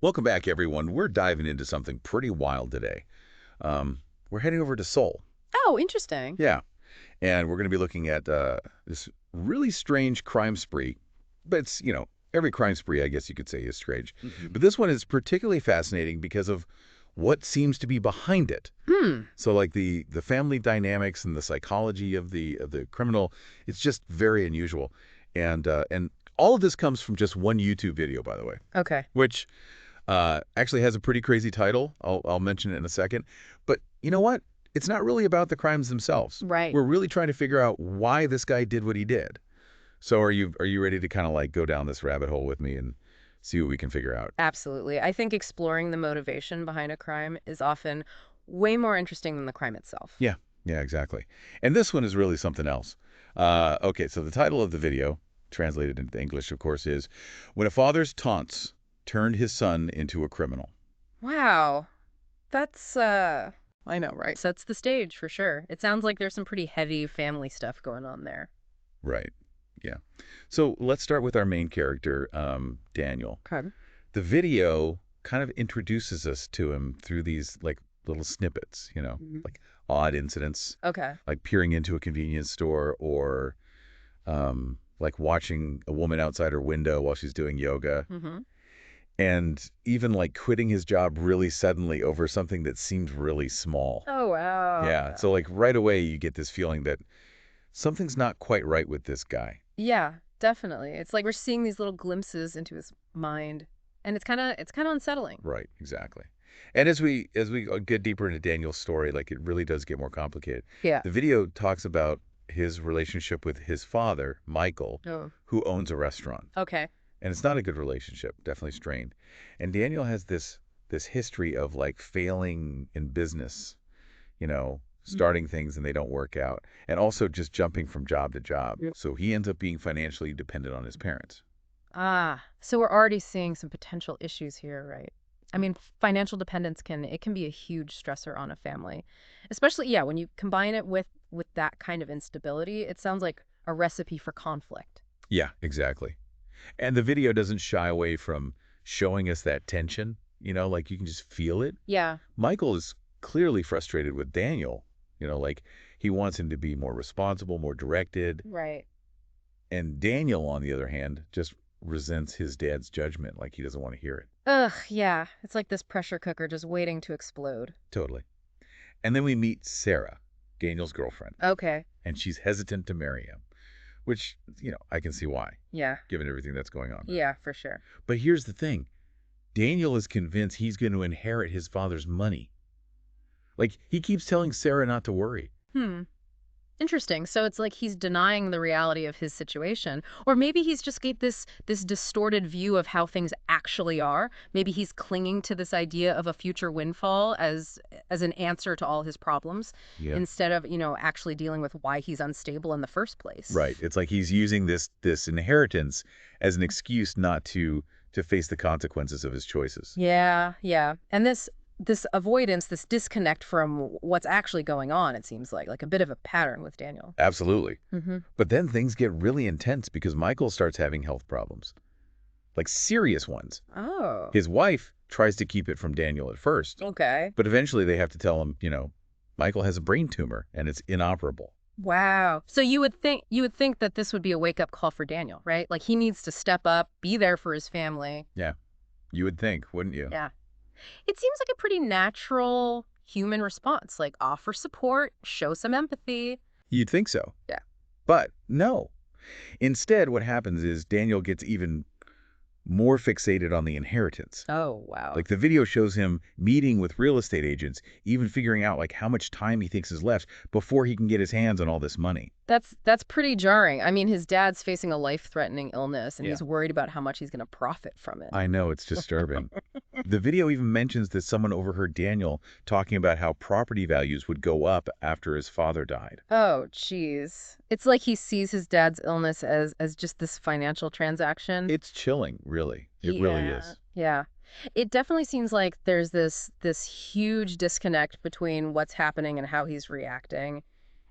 Welcome back, everyone. We're diving into something pretty wild today. We're heading over to Seoul. Oh, interesting. Yeah, and we're going to be looking at this really strange crime spree. But every crime spree, I guess you could say, is strange. Hmm. But this one is particularly fascinating because of what seems to be behind it. Hmm. So, like the family dynamics and the psychology of the criminal, it's just very unusual. And all of this comes from just one YouTube video, by the way, Okay. which actually has a pretty crazy title. I'll mention it in a second. But you know what? It's not really about the crimes themselves. Right. We're really trying to figure out why this guy did what he did. So are you ready to kind of like go down this rabbit hole with me and see what we can figure out? Absolutely. I think exploring the motivation behind a crime is often way more interesting than the crime itself. Yeah, yeah, exactly. And this one is really something else. Okay, so the title of the video, translated into English, of course, is "When a Father's Taunts Turned His Son into a Criminal." Wow. That's I know, right? Sets the stage for sure. It sounds like there's some pretty heavy family stuff going on there. Right. Yeah. So let's start with our main character, Daniel. Okay. The video kind of introduces us to him through these like little snippets, Mhm. like odd incidents, Okay. like peering into a convenience store or like watching a woman outside her window while she's doing yoga, Mhm. and even like quitting his job really suddenly over something that seemed really small. Oh, wow. Yeah. So like right away you get this feeling that something's not quite right with this guy. Yeah, definitely. It's like we're seeing these little glimpses into his mind, and it's kind of unsettling. Right, exactly. And as we get deeper into Daniel's story, like it really does get more complicated. Yeah. The video talks about his relationship with his father, Michael, Oh. who owns a restaurant. Okay. And it's not a good relationship, definitely strained. And Daniel has this history of like failing in business, starting things and they don't work out, and also just jumping from job to job. Yep. So he ends up being financially dependent on his parents. Ah, so we're already seeing some potential issues here, right? I mean, financial dependence can be a huge stressor on a family. Especially, yeah, when you combine it with that kind of instability, it sounds like a recipe for conflict. Yeah, exactly. And the video doesn't shy away from showing us that tension, like you can just feel it. Yeah, Michael is clearly frustrated with Daniel, like he wants him to be more responsible, more directed. right. And Daniel, on the other hand, just resents his dad's judgment, like he doesn't want to hear it. Ugh, yeah. It's like this pressure cooker just waiting to explode. Totally. And then we meet Sarah, Daniel's girlfriend, Okay. and she's hesitant to marry him, which, I can see why, Yeah. given everything that's going on there. Yeah, for sure. But here's the thing. Daniel is convinced he's going to inherit his father's money. Like, he keeps telling Sarah not to worry. Hmm. Interesting. So it's like he's denying the reality of his situation, or maybe he's just got this distorted view of how things actually are. Maybe he's clinging to this idea of a future windfall as an answer to all his problems Yeah. instead of, actually dealing with why he's unstable in the first place. Right. It's like he's using this inheritance as an excuse not to face the consequences of his choices. Yeah, yeah. And this avoidance, this disconnect from what's actually going on, it seems like a bit of a pattern with Daniel. Absolutely. Hmm. But then things get really intense because Michael starts having health problems, like serious ones. Oh, His wife tries to keep it from Daniel at first, okay. but eventually they have to tell him, Michael has a brain tumor and it's inoperable. Wow. So you would think that this would be a wake-up call for Daniel, right? Like he needs to step up, be there for his family. Yeah, you would think, wouldn't you? Yeah. It seems like a pretty natural human response, like offer support, show some empathy. You'd think so. Yeah. But no. Instead, what happens is Daniel gets even more fixated on the inheritance. Oh, wow. Like the video shows him meeting with real estate agents, even figuring out like how much time he thinks is left before he can get his hands on all this money. That's pretty jarring. I mean, his dad's facing a life-threatening illness and Yeah. he's worried about how much he's going to profit from it. I know, it's disturbing. The video even mentions that someone overheard Daniel talking about how property values would go up after his father died. Oh, geez. It's like he sees his dad's illness as just this financial transaction. It's chilling, really. It really is. Yeah. It definitely seems like there's this huge disconnect between what's happening and how he's reacting.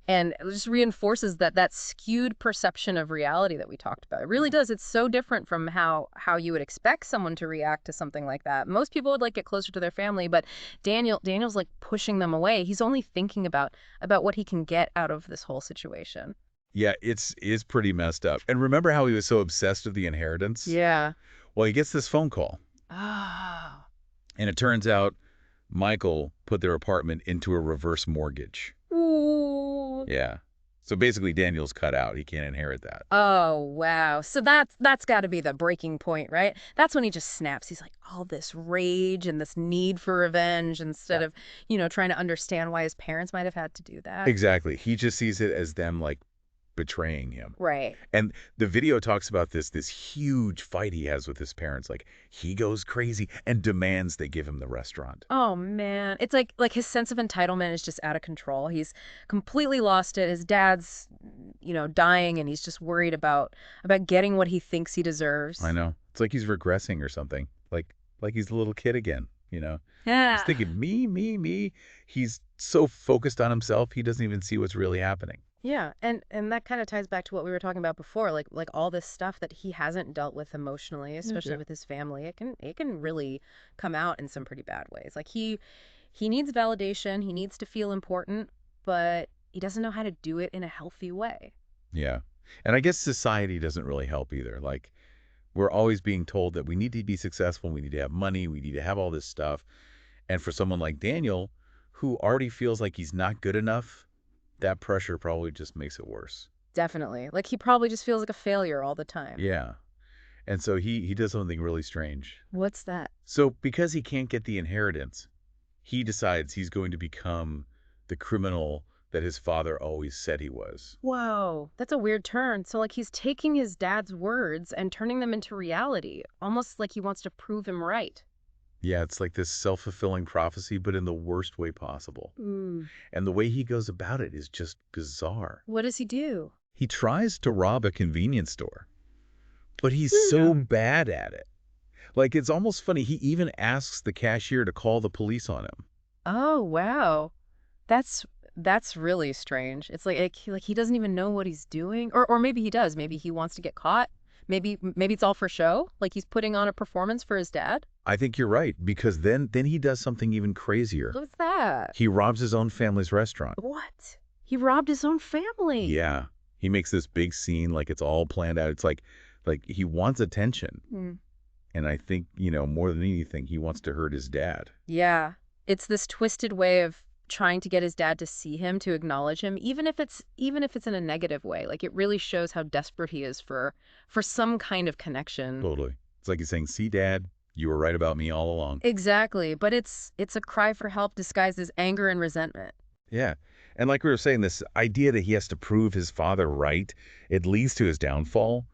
And it just reinforces that skewed perception of reality that we talked about. It really does. It's so different from how you would expect someone to react to something like that. Most people would like get closer to their family, but Daniel's like pushing them away. He's only thinking about what he can get out of this whole situation. Yeah, is pretty messed up. And remember how he was so obsessed with the inheritance? Yeah. Well, he gets this phone call, Oh. and it turns out Michael put their apartment into a reverse mortgage. Ooh. Yeah. So basically, Daniel's cut out. He can't inherit that. Oh, wow. So that's got to be the breaking point, right? That's when he just snaps. He's like, all this rage and this need for revenge instead of, trying to understand why his parents might have had to do that. Exactly. He just sees it as them, like, betraying him. Right. And the video talks about this huge fight he has with his parents. Like, he goes crazy and demands they give him the restaurant. Oh man, it's like his sense of entitlement is just out of control. He's completely lost it. His dad's, dying, and he's just worried about getting what he thinks he deserves. I know. It's like he's regressing or something. Like he's a little kid again, you know? Yeah. He's thinking, me, me, me. He's so focused on himself, he doesn't even see what's really happening. Yeah, and that kind of ties back to what we were talking about before, like all this stuff that he hasn't dealt with emotionally, especially Yeah. with his family. It can really come out in some pretty bad ways. Like he needs validation, he needs to feel important, but he doesn't know how to do it in a healthy way. Yeah. And I guess society doesn't really help either. Like, we're always being told that we need to be successful, we need to have money, we need to have all this stuff. And for someone like Daniel, who already feels like he's not good enough, that pressure probably just makes it worse. Definitely. Like he probably just feels like a failure all the time. Yeah. And so he does something really strange. What's that? So because he can't get the inheritance, he decides he's going to become the criminal that his father always said he was. Whoa, that's a weird turn. So like he's taking his dad's words and turning them into reality, almost like he wants to prove him right. Yeah, it's like this self-fulfilling prophecy, but in the worst way possible. Mm. And the way he goes about it is just bizarre. What does he do? He tries to rob a convenience store, but he's so bad at it. Like, it's almost funny. He even asks the cashier to call the police on him. Oh, wow. That's that's really strange. It's like he doesn't even know what he's doing, or maybe he does. Maybe he wants to get caught. Maybe it's all for show. Like he's putting on a performance for his dad. I think you're right, because then he does something even crazier. What's that? He robs his own family's restaurant. What? He robbed his own family. Yeah. He makes this big scene like it's all planned out. It's like he wants attention. Hmm. And I think, more than anything, he wants to hurt his dad. Yeah. It's this twisted way of trying to get his dad to see him, to acknowledge him, even if it's in a negative way. Like it really shows how desperate he is for some kind of connection. Totally. It's like he's saying, see, Dad, you were right about me all along. Exactly, but it's a cry for help disguised as anger and resentment. Yeah. And like we were saying, this idea that he has to prove his father right, it leads to his downfall.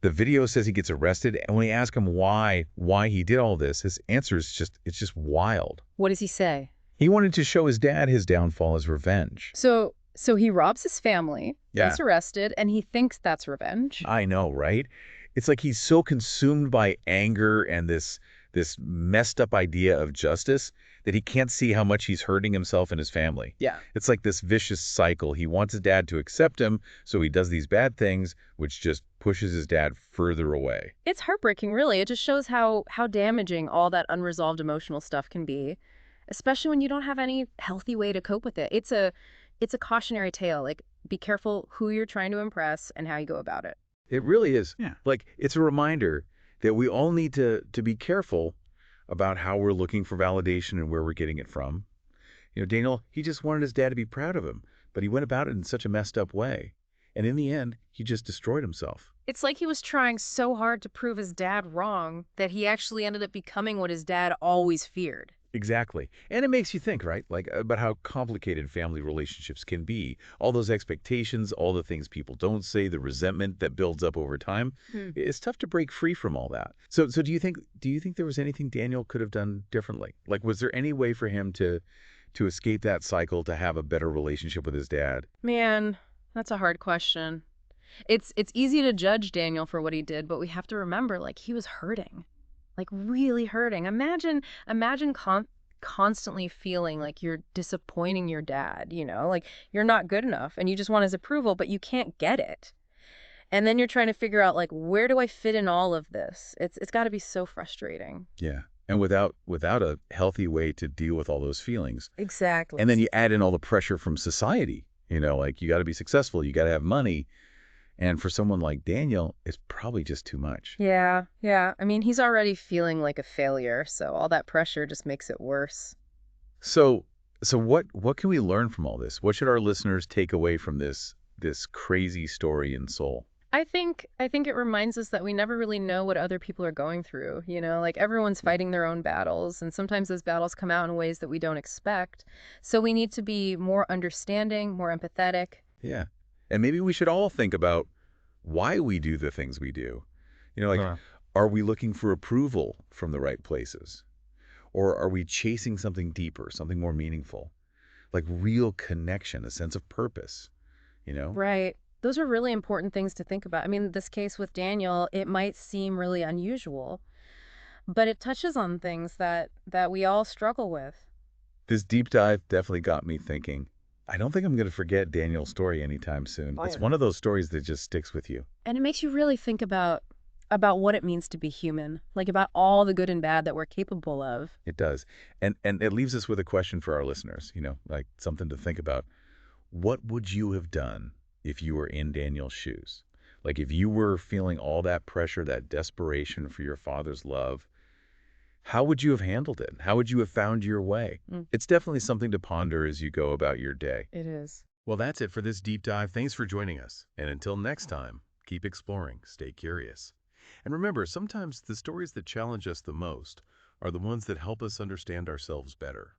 The video says he gets arrested, and when we ask him why he did all this, his answer is it's just wild. What does he say? He wanted to show his dad his downfall as revenge. So he robs his family, Yeah. gets arrested, and he thinks that's revenge. I know, right? It's like he's so consumed by anger and this messed up idea of justice that he can't see how much he's hurting himself and his family. Yeah. It's like this vicious cycle. He wants his dad to accept him, so he does these bad things, which just pushes his dad further away. It's heartbreaking, really. It just shows how damaging all that unresolved emotional stuff can be, especially when you don't have any healthy way to cope with it. It's a cautionary tale. Like, be careful who you're trying to impress and how you go about it. It really is. Yeah. Like, it's a reminder that we all need to be careful about how we're looking for validation and where we're getting it from. Daniel, he just wanted his dad to be proud of him, but he went about it in such a messed up way. And in the end, he just destroyed himself. It's like he was trying so hard to prove his dad wrong that he actually ended up becoming what his dad always feared. Exactly. And it makes you think, right? Like about how complicated family relationships can be. All those expectations, all the things people don't say, the resentment that builds up over time. It's tough to break free from all that. So do you think there was anything Daniel could have done differently? Like, was there any way for him to escape that cycle, to have a better relationship with his dad? Man, that's a hard question. It's easy to judge Daniel for what he did, but we have to remember, like, he was hurting. Like, really hurting. Imagine constantly feeling like you're disappointing your dad, like you're not good enough and you just want his approval, but you can't get it. And then you're trying to figure out like, where do I fit in all of this? It's got to be so frustrating. Yeah. And without a healthy way to deal with all those feelings. Exactly. And then you add in all the pressure from society, like you got to be successful, you got to have money. And for someone like Daniel, it's probably just too much. Yeah, yeah. I mean, he's already feeling like a failure, so all that pressure just makes it worse. So what can we learn from all this? What should our listeners take away from this crazy story in Soul? I think it reminds us that we never really know what other people are going through, like everyone's fighting their own battles, and sometimes those battles come out in ways that we don't expect. So we need to be more understanding, more empathetic. Yeah. And maybe we should all think about why we do the things we do. Like, are we looking for approval from the right places? Or are we chasing something deeper, something more meaningful? Like real connection, a sense of purpose, you know? Right. Those are really important things to think about. I mean, this case with Daniel, it might seem really unusual, but it touches on things that we all struggle with. This deep dive definitely got me thinking. I don't think I'm going to forget Daniel's story anytime soon. Oh, It's yeah. one of those stories that just sticks with you. And it makes you really think about what it means to be human, like about all the good and bad that we're capable of. It does. And it leaves us with a question for our listeners, like something to think about. What would you have done if you were in Daniel's shoes? Like if you were feeling all that pressure, that desperation for your father's love, how would you have handled it? How would you have found your way? Mm, It's definitely something to ponder as you go about your day. it is. Well, that's it for this deep dive. Thanks for joining us. And until next time, keep exploring, stay curious. And remember, sometimes the stories that challenge us the most are the ones that help us understand ourselves better.